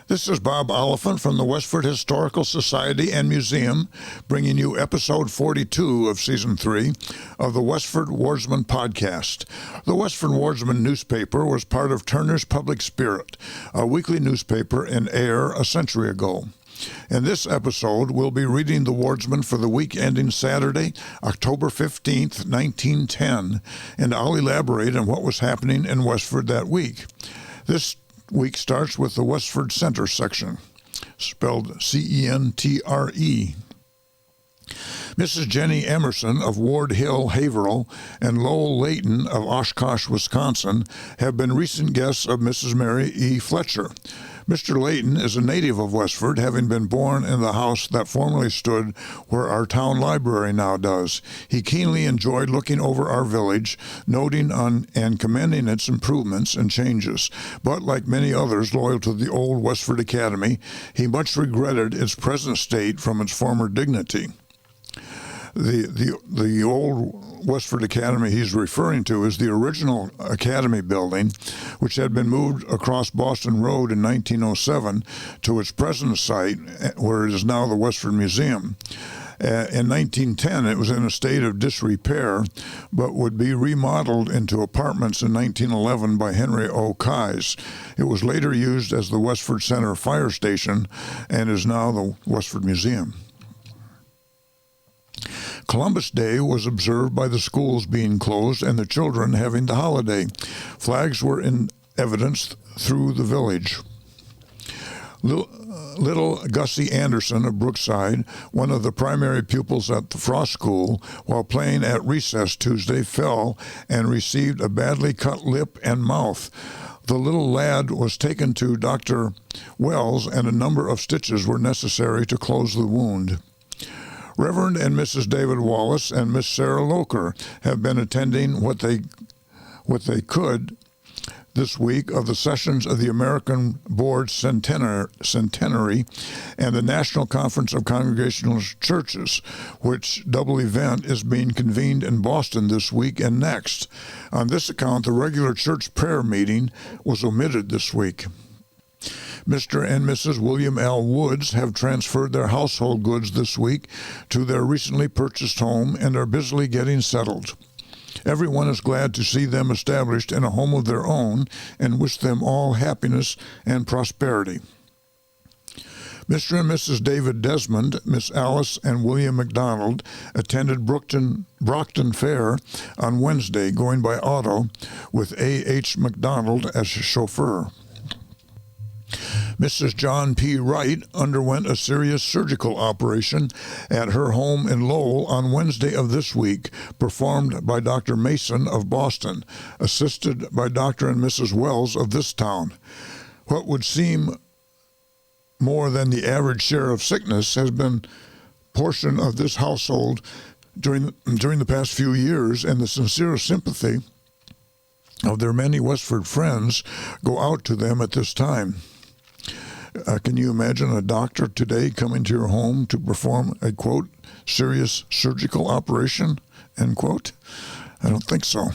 This is Bob Oliphant from the Westford Historical Society and Museum, bringing you episode 42 of season 3 of the Westford Wardsman podcast. The Westford Wardsman newspaper was part of Turner's Public Spirit, a weekly newspaper in Ayer a century ago. In this episode, we'll be reading the Wardsman for the week ending Saturday, October 15th, 1910, and I'll elaborate on what was happening in Westford that week. This week starts with the Westford Center section, spelled C-E-N-T-R-E. Mrs. Jenny Emerson of Ward Hill, Haverhill, and Lowell Layton of Oshkosh, Wisconsin, have been recent guests of Mrs. Mary E. Fletcher. Mr. Layton is a native of Westford, having been born in the house that formerly stood where our town library now does. He keenly enjoyed looking over our village, noting on and commending its improvements and changes. But like many others loyal to the old Westford Academy, he much regretted its present state from its former dignity. The old Westford Academy he's referring to is the original Academy building, which had been moved across Boston Road in 1907 to its present site, where it is now the Westford Museum. In 1910, it was in a state of disrepair, but would be remodeled into apartments in 1911 by Henry O. Keyes. It was later used as the Westford Center Fire Station and is now the Westford Museum. Columbus Day was observed by the schools being closed and the children having the holiday. Flags were in evidence through the village. Little Gussie Anderson of Brookside, one of the primary pupils at the Frost School, while playing at recess Tuesday, fell and received a badly cut lip and mouth. The little lad was taken to Dr. Wells, and a number of stitches were necessary to close the wound. Reverend and Mrs. David Wallace and Miss Sarah Loker have been attending what they could this week of the sessions of the American Board Centenary and the National Conference of Congregational Churches, which double event is being convened in Boston this week and next. On this account, the regular church prayer meeting was omitted this week. Mr. and Mrs. William L. Woods have transferred their household goods this week to their recently purchased home and are busily getting settled. Everyone is glad to see them established in a home of their own and wish them all happiness and prosperity. Mr. and Mrs. David Desmond, Miss Alice and William McDonald attended Brockton Fair on Wednesday, going by auto with A.H. McDonald as chauffeur. Mrs. John P. Wright underwent a serious surgical operation at her home in Lowell on Wednesday of this week, performed by Dr. Mason of Boston, assisted by Dr. and Mrs. Wells of this town. What would seem more than the average share of sickness has been portion of this household during the past few years, and the sincere sympathy of their many Westford friends go out to them at this time. Can you imagine a doctor today coming to your home to perform a, quote, serious surgical operation, end quote? I don't think so.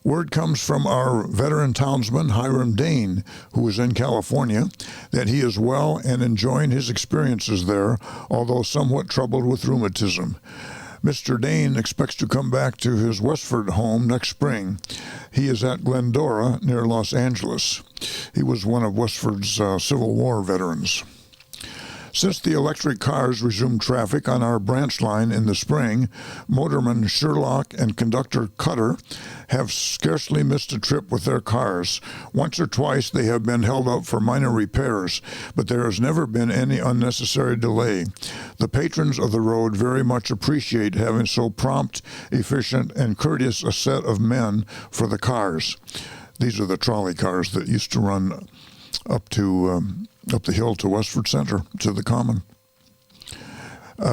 Word comes from our veteran townsman, Hiram Dane, who is in California, that he is well and enjoying his experiences there, although somewhat troubled with rheumatism. Mr. Dane expects to come back to his Westford home next spring. He is at Glendora near Los Angeles. He was one of Westford's Civil War veterans. Since the electric cars resumed traffic on our branch line in the spring, motorman Sherlock and conductor Cutter have scarcely missed a trip with their cars. Once or twice they have been held up for minor repairs, but there has never been any unnecessary delay. The patrons of the road very much appreciate having so prompt, efficient, and courteous a set of men for the cars. These are the trolley cars that used to run up the hill to Westford Center, to the Common.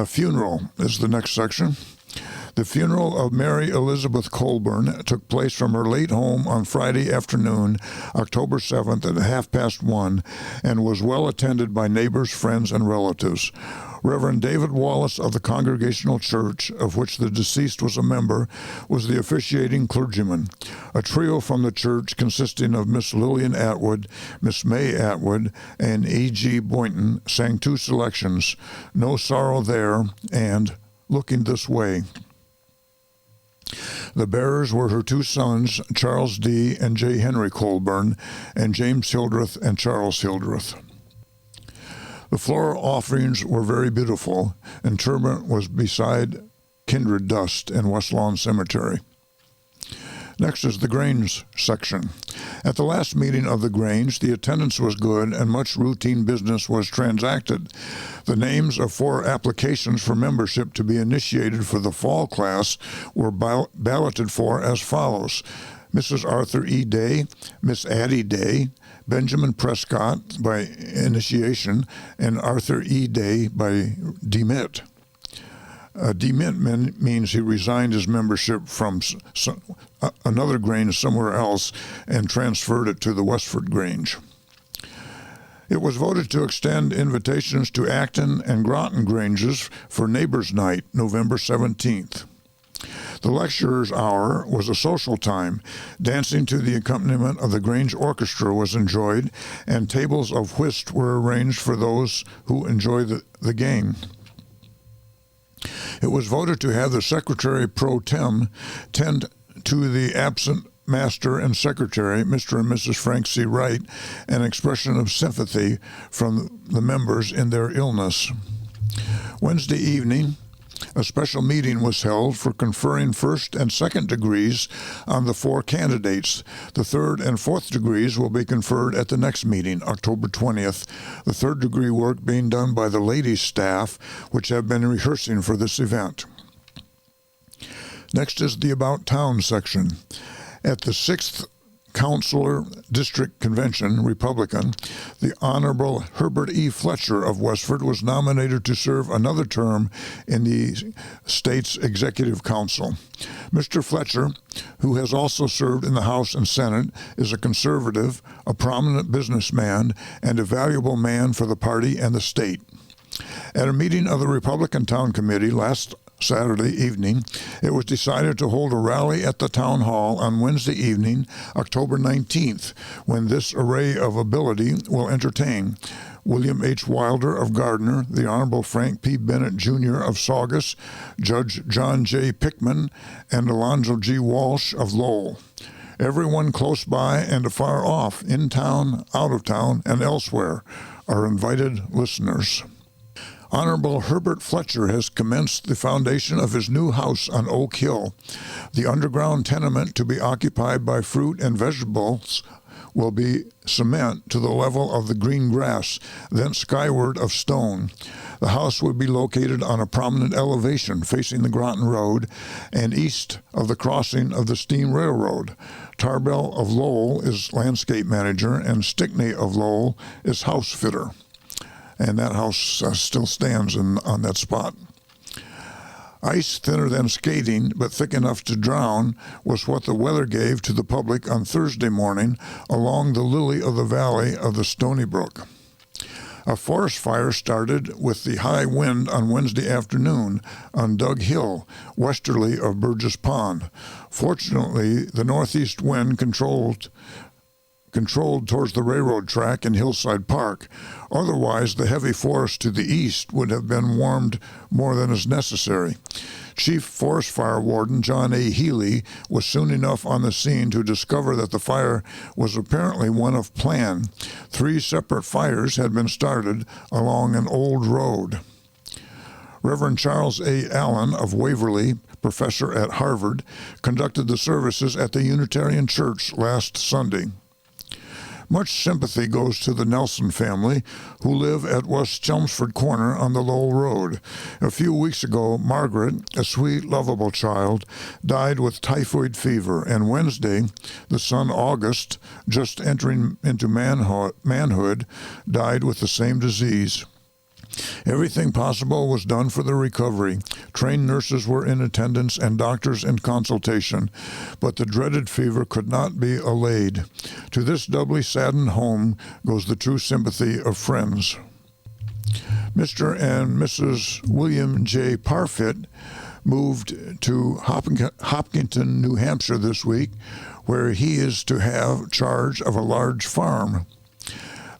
Funeral is the next section. The funeral of Mary Elizabeth Colburn took place from her late home on Friday afternoon, October 7th at 1:30, and was well attended by neighbors, friends, and relatives. Reverend David Wallace of the Congregational Church, of which the deceased was a member, was the officiating clergyman. A trio from the church consisting of Miss Lillian Atwood, Miss May Atwood, and E.G. Boynton sang two selections, No Sorrow There and Looking This Way. The bearers were her two sons, Charles D. and J. Henry Colburn, and James Hildreth and Charles Hildreth. The floral offerings were very beautiful. Interment was beside kindred dust in West Lawn Cemetery. Next is the Grange section. At the last meeting of the Grange, the attendance was good and much routine business was transacted. The names of 4 applications for membership to be initiated for the fall class were balloted for as follows: Mrs. Arthur E. Day, Miss Addie Day, Benjamin Prescott by initiation, and Arthur E. Day by demit. Demit means he resigned his membership from another Grange somewhere else and transferred it to the Westford Grange. It was voted to extend invitations to Acton and Groton Granges for Neighbors' Night, November 17th. The lecturer's hour was a social time. Dancing to the accompaniment of the Grange Orchestra was enjoyed, and tables of whist were arranged for those who enjoy the game. It was voted to have the Secretary Pro Tem tend to the absent Master and Secretary, Mr. and Mrs. Frank C. Wright, an expression of sympathy from the members in their illness. Wednesday evening, a special meeting was held for conferring first and second degrees on the 4 candidates. The third and fourth degrees will be conferred at the next meeting, October 20th, the third degree work being done by the ladies' staff, which have been rehearsing for this event. Next is the About Town section. At the 6th Councilor District Convention, Republican, the Honorable Herbert E. Fletcher of Westford was nominated to serve another term in the state's Executive Council. Mr. Fletcher, who has also served in the House and Senate, is a conservative, a prominent businessman, and a valuable man for the party and the state. At a meeting of the Republican Town Committee last Saturday evening, it was decided to hold a rally at the Town Hall on Wednesday evening, October 19th, when this array of ability will entertain William H. Wilder of Gardner, the Honorable Frank P. Bennett, Jr. of Saugus, Judge John J. Pickman, and Alonzo G. Walsh of Lowell. Everyone close by and afar off, in town, out of town, and elsewhere, are invited listeners. Honorable Herbert Fletcher has commenced the foundation of his new house on Oak Hill. The underground tenement to be occupied by fruit and vegetables will be cement to the level of the green grass, then skyward of stone. The house would be located on a prominent elevation facing the Groton Road and east of the crossing of the steam railroad. Tarbell of Lowell is landscape manager, and Stickney of Lowell is house fitter. And that house still stands on that spot. Ice thinner than skating, but thick enough to drown, was what the weather gave to the public on Thursday morning along the lily of the valley of the Stony Brook. A forest fire started with the high wind on Wednesday afternoon on Dug Hill, westerly of Burgess Pond. Fortunately, the northeast wind controlled towards the railroad track in Hillside Park. Otherwise, the heavy forest to the east would have been warmed more than is necessary. Chief Forest Fire Warden John A. Healy was soon enough on the scene to discover that the fire was apparently one of plan. 3 separate fires had been started along an old road. Reverend Charles A. Allen of Waverly, professor at Harvard, conducted the services at the Unitarian Church last Sunday. Much sympathy goes to the Nelson family, who live at West Chelmsford Corner on the Lowell Road. A few weeks ago, Margaret, a sweet, lovable child, died with typhoid fever, and Wednesday, the son August, just entering into manhood, died with the same disease. Everything possible was done for the recovery. Trained nurses were in attendance and doctors in consultation, but the dreaded fever could not be allayed. To this doubly saddened home goes the true sympathy of friends. Mr. and Mrs. William J. Parfit moved to Hopkinton, New Hampshire this week, where he is to have charge of a large farm.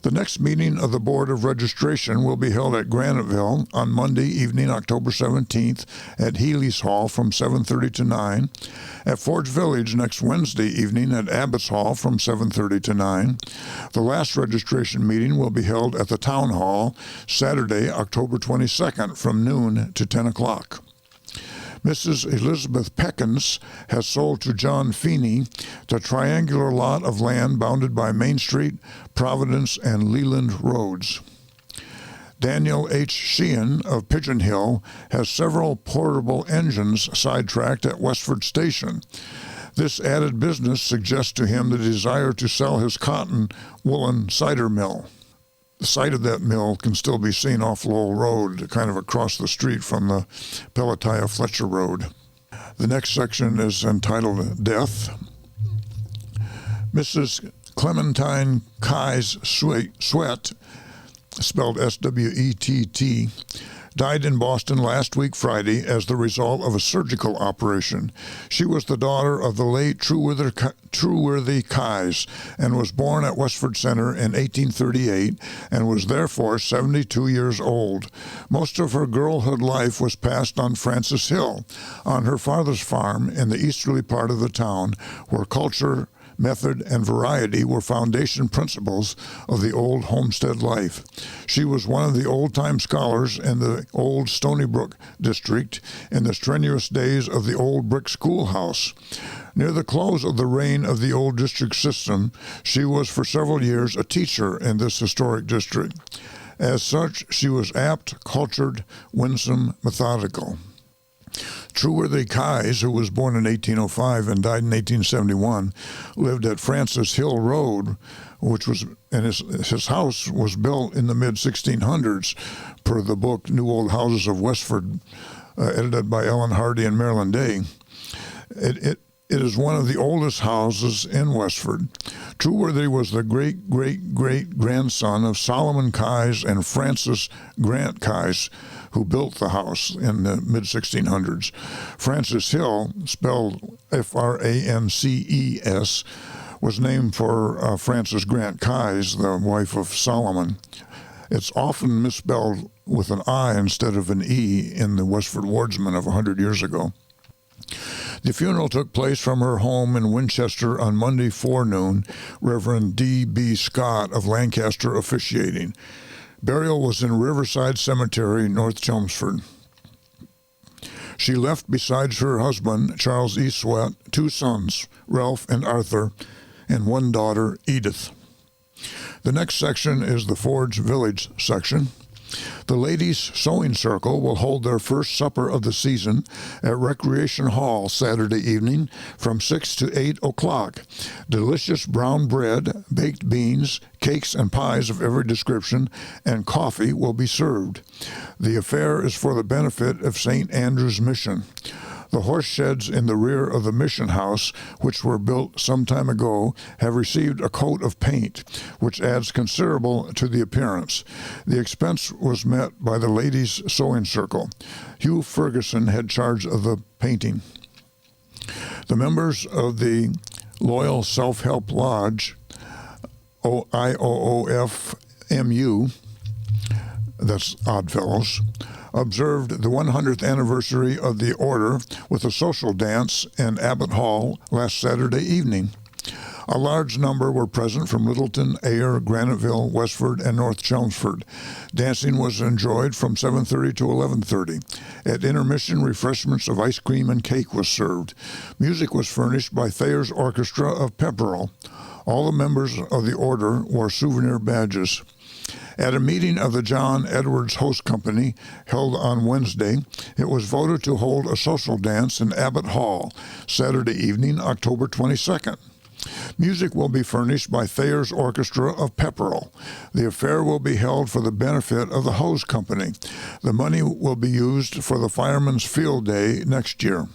The next meeting of the Board of Registration will be held at Graniteville on Monday evening, October 17th, at Healy's Hall from 7:30 to 9, at Forge Village next Wednesday evening at Abbott's Hall from 7:30 to 9. The last registration meeting will be held at the Town Hall Saturday, October 22nd from noon to 10 o'clock. Mrs. Elizabeth Peckins has sold to John Feeney the triangular lot of land bounded by Main Street, Providence, and Leland Roads. Daniel H. Sheehan of Pigeon Hill has several portable engines sidetracked at Westford Station. This added business suggests to him the desire to sell his cotton woolen cider mill. The site of that mill can still be seen off Lowell Road, kind of across the street from the Pelatiah-Fletcher Road. The next section is entitled Death. Mrs. Clementine Kai's Sweat, spelled S-W-E-T-T, died in Boston last week Friday as the result of a surgical operation. She was the daughter of the late Trueworthy Kais and was born at Westford Center in 1838 and was therefore 72 years old. Most of her girlhood life was passed on Francis Hill, on her father's farm in the easterly part of the town, where culture, method, and variety were foundation principles of the old homestead life. She was one of the old-time scholars in the old Stony Brook district in the strenuous days of the old brick schoolhouse. Near the close of the reign of the old district system, she was for several years a teacher in this historic district. As such, she was apt, cultured, winsome, methodical. Trueworthy Kais, who was born in 1805 and died in 1871, lived at Francis Hill Road, and his house was built in the mid-1600s per the book New Old Houses of Westford, edited by Ellen Hardy and Marilyn Day. It is one of the oldest houses in Westford. Trueworthy was the great-great-great-grandson of Solomon Kais and Francis Grant Kais, who built the house in the mid-1600s. Francis Hill, spelled Frances, was named for Frances Grant Kais, the wife of Solomon. It's often misspelled with an I instead of an E in the Westford Wardsman of 100 years ago. The funeral took place from her home in Winchester on Monday forenoon, Reverend D.B. Scott of Lancaster officiating. Burial was in Riverside Cemetery, North Chelmsford. She left besides her husband, Charles E. Sweat, 2 sons, Ralph and Arthur, and 1 daughter, Edith. The next section is the Forge Village section. The Ladies' Sewing Circle will hold their first supper of the season at Recreation Hall Saturday evening from 6 to 8 o'clock. Delicious brown bread, baked beans, cakes and pies of every description, and coffee will be served. The affair is for the benefit of St. Andrew's Mission. The horse sheds in the rear of the mission house, which were built some time ago, have received a coat of paint, which adds considerable to the appearance. The expense was met by the Ladies' Sewing Circle. Hugh Ferguson had charge of the painting. The members of the Loyal Self-Help Lodge, IOOFMU, that's Oddfellows, observed the 100th anniversary of the order with a social dance in Abbott Hall last Saturday evening. A large number were present from Littleton, Ayer, Graniteville, Westford, and North Chelmsford. Dancing was enjoyed from 7:30 to 11:30. At intermission, refreshments of ice cream and cake was served. Music was furnished by Thayer's Orchestra of Pepperell. All the members of the order wore souvenir badges. At a meeting of the John Edwards Host Company held on Wednesday, it was voted to hold a social dance in Abbott Hall Saturday evening, October 22nd. Music will be furnished by Thayer's Orchestra of Pepperell. The affair will be held for the benefit of the Hose Company. The money will be used for the Firemen's Field Day next year.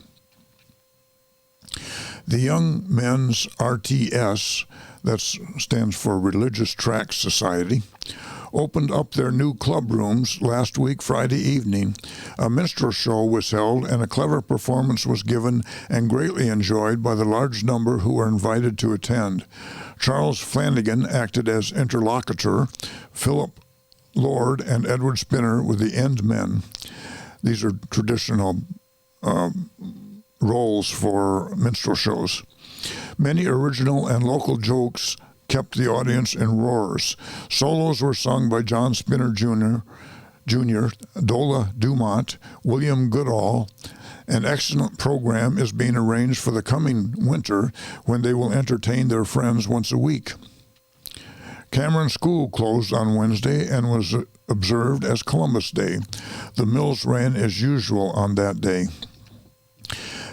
The Young Men's RTS, that stands for Religious Tract Society, opened up their new club rooms last week, Friday evening. A minstrel show was held and a clever performance was given and greatly enjoyed by the large number who were invited to attend. Charles Flanagan acted as interlocutor. Philip Lord and Edward Spinner were the end men. These are traditional roles for minstrel shows. Many original and local jokes kept the audience in roars. Solos were sung by John Spinner Jr., Dola Dumont, William Goodall. An excellent program is being arranged for the coming winter when they will entertain their friends once a week. Cameron School closed on Wednesday and was observed as Columbus Day. The mills ran as usual on that day.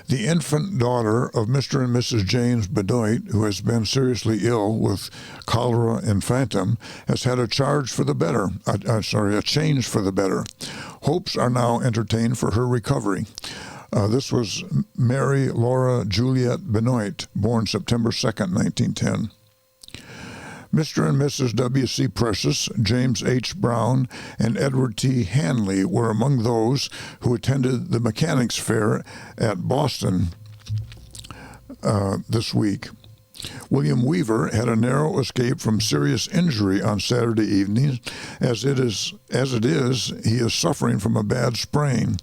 The infant daughter of Mr. and Mrs. James Bedoit, who has been seriously ill with cholera infantum, has had a change for the better. Hopes are now entertained for her recovery. This was Mary Laura Juliet Benoit, born September 2nd, 1910. Mr. and Mrs. W.C. Precious, James H. Brown, and Edward T. Hanley were among those who attended the Mechanics Fair at Boston this week. William Weaver had a narrow escape from serious injury on Saturday evening. As it is, he is suffering from a bad sprain.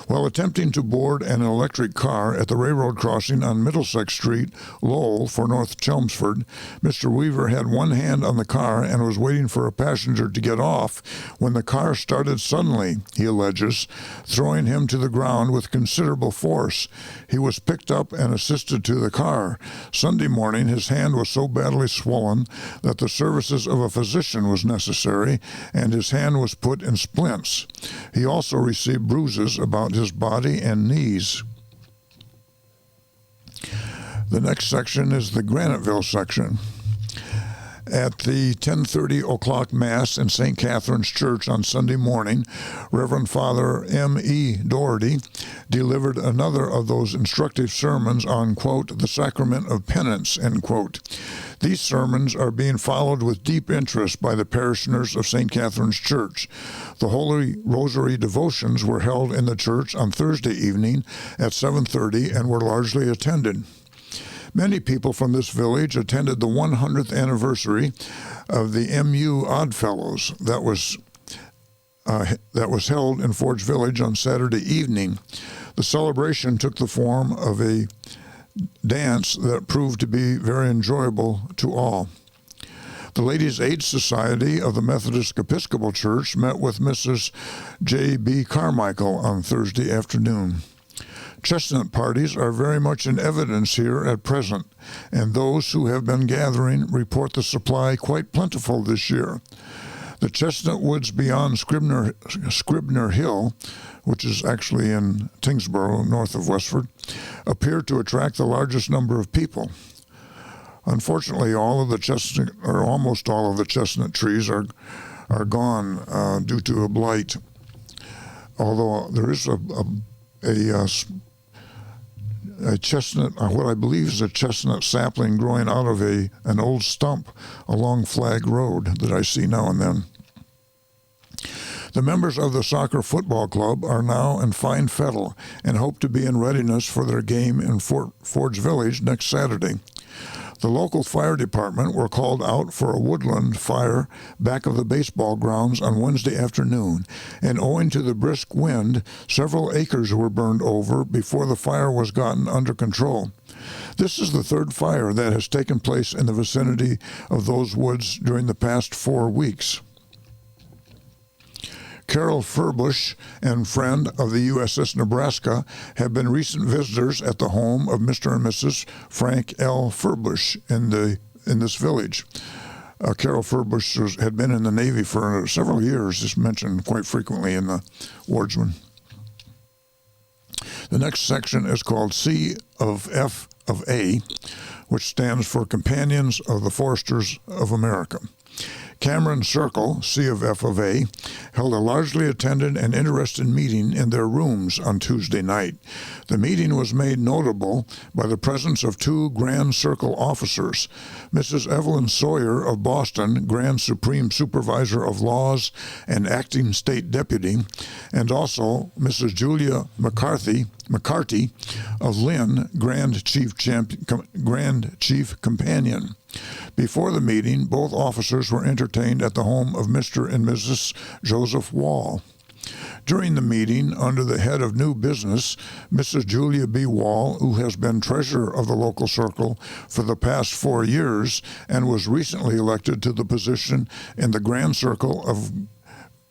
While attempting to board an electric car at the railroad crossing on Middlesex Street, Lowell, for North Chelmsford, Mr. Weaver had one hand on the car and was waiting for a passenger to get off when the car started suddenly, he alleges, throwing him to the ground with considerable force. He was picked up and assisted to the car. Sunday morning, his hand was so badly swollen that the services of a physician was necessary, and his hand was put in splints. He also received bruises about his body and knees. The next section is the Graniteville section. At the 10:30 o'clock Mass in St. Catherine's Church on Sunday morning, Reverend Father M.E. Doherty delivered another of those instructive sermons on, quote, the sacrament of penance, end quote. These sermons are being followed with deep interest by the parishioners of St. Catherine's Church. The Holy Rosary devotions were held in the church on Thursday evening at 7:30 and were largely attended. Many people from this village attended the 100th anniversary of the MU Oddfellows that was held in Forge Village on Saturday evening. The celebration took the form of a dance that proved to be very enjoyable to all. The Ladies' Aid Society of the Methodist Episcopal Church met with Mrs. J.B. Carmichael on Thursday afternoon. Chestnut parties are very much in evidence here at present, and those who have been gathering report the supply quite plentiful this year. The chestnut woods beyond Scribner Hill, which is actually in Tingsboro, north of Westford, appear to attract the largest number of people. Unfortunately, almost all of the chestnut trees are gone due to a blight. Although there is a chestnut, what I believe is a chestnut sapling growing out of an old stump along Flag Road that I see now and then. The members of the soccer football club are now in fine fettle and hope to be in readiness for their game in Forge Village next Saturday. The local fire department were called out for a woodland fire back of the baseball grounds on Wednesday afternoon, and owing to the brisk wind, several acres were burned over before the fire was gotten under control. This is the third fire that has taken place in the vicinity of those woods during the past 4 weeks. Carol Furbush and friend of the USS Nebraska have been recent visitors at the home of Mr. and Mrs. Frank L. Furbush in this village. Carol Furbush had been in the Navy for several years, is mentioned quite frequently in the Wardsman. The next section is called C of F of A, which stands for Companions of the Foresters of America. Cameron Circle, C of F of A, held a largely attended and interested meeting in their rooms on Tuesday night. The meeting was made notable by the presence of two Grand Circle officers, Mrs. Evelyn Sawyer of Boston, Grand Supreme Supervisor of Laws and Acting State Deputy, and also Mrs. Julia McCarthy of Lynn, Grand Chief Companion. Before the meeting, both officers were entertained at the home of Mr. and Mrs. Joseph Wall. During the meeting, under the head of new business, Mrs. Julia B. Wall, who has been treasurer of the local circle for the past 4 years and was recently elected to the position in the Grand Circle of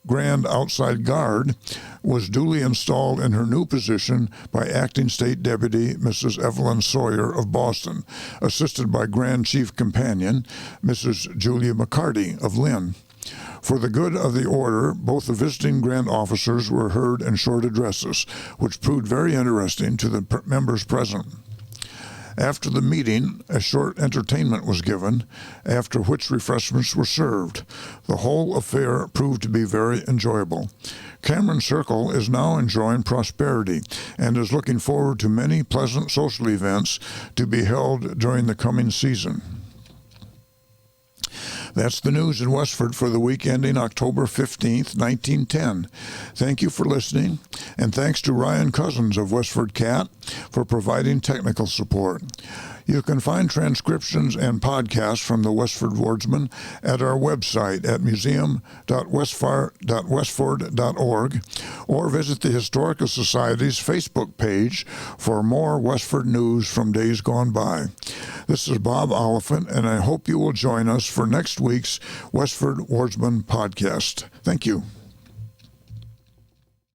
Grand Outside Guard, was duly installed in her new position by Acting State Deputy Mrs. Evelyn Sawyer of Boston, assisted by Grand Chief Companion Mrs. Julia McCarty of Lynn. For the good of the order, both the visiting Grand Officers were heard in short addresses, which proved very interesting to the members present. After the meeting, a short entertainment was given, after which refreshments were served. The whole affair proved to be very enjoyable. Cameron Circle is now enjoying prosperity and is looking forward to many pleasant social events to be held during the coming season. That's the news in Westford for the week ending October 15th, 1910. Thank you for listening, and thanks to Ryan Cousins of WestfordCAT for providing technical support. You can find transcriptions and podcasts from the Westford Wardsman at our website at museum.westford.org or visit the Historical Society's Facebook page for more Westford news from days gone by. This is Bob Oliphant, and I hope you will join us for next week's Westford Wardsman podcast. Thank you.